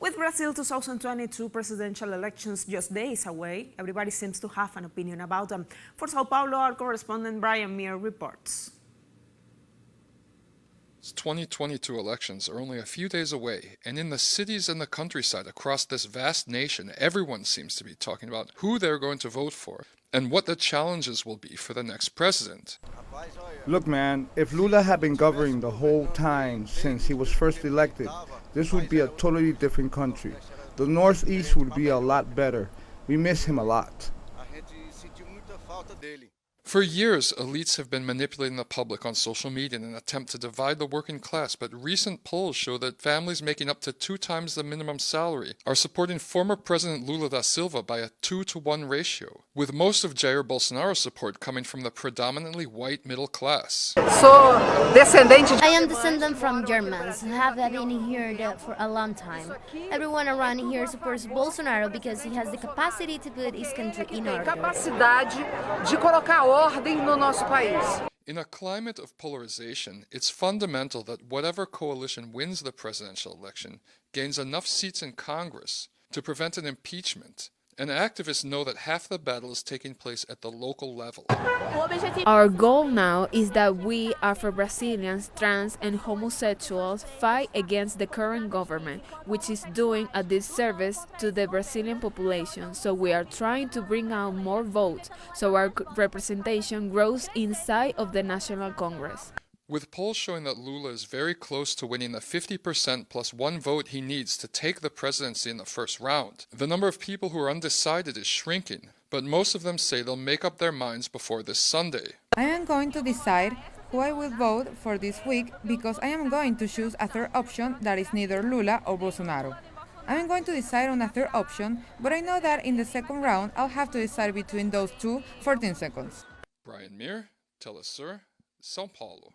With Brazil 2022 presidential elections just days away, everybody seems to have an opinion about them. For Sao Paulo, our correspondent Brian Meir reports. 2022 elections are only a few days away, and in the cities and the countryside across this vast nation, everyone seems to be talking about who they're going to vote for and what the challenges will be for the next president. Look, man, if Lula had been governing the whole time since he was first elected, this would be a totally different country. The Northeast would be a lot better. We miss him a lot. For years, elites have been manipulating the public on social media in an attempt to divide the working class, but recent polls show that families making up to 2 times the minimum salary are supporting former President Lula da Silva by a 2-to-1 ratio, with most of Jair Bolsonaro's support coming from the predominantly white middle class. I am descendant from Germans who have been here for a long time. Everyone around here supports Bolsonaro because he has the capacity to put his country in order. In a climate of polarization, it's fundamental that whatever coalition wins the presidential election gains enough seats in Congress to prevent an impeachment. And activists know that half the battle is taking place at the local level. Our goal now is that we, Afro-Brazilians, trans and homosexuals, fight against the current government, which is doing a disservice to the Brazilian population. So we are trying to bring out more votes so our representation grows inside of the National Congress. With polls showing that Lula is very close to winning the 50% plus 1 vote he needs to take the presidency in the first round, the number of people who are undecided is shrinking, but most of them say they'll make up their minds before this Sunday. I am going to decide who I will vote for this week because I am going to choose a third option that is neither Lula or Bolsonaro. I am going to decide on a third option, but I know that in the second round I'll have to decide between those two for 10 seconds. Brian Meir, teleSUR, São Paulo.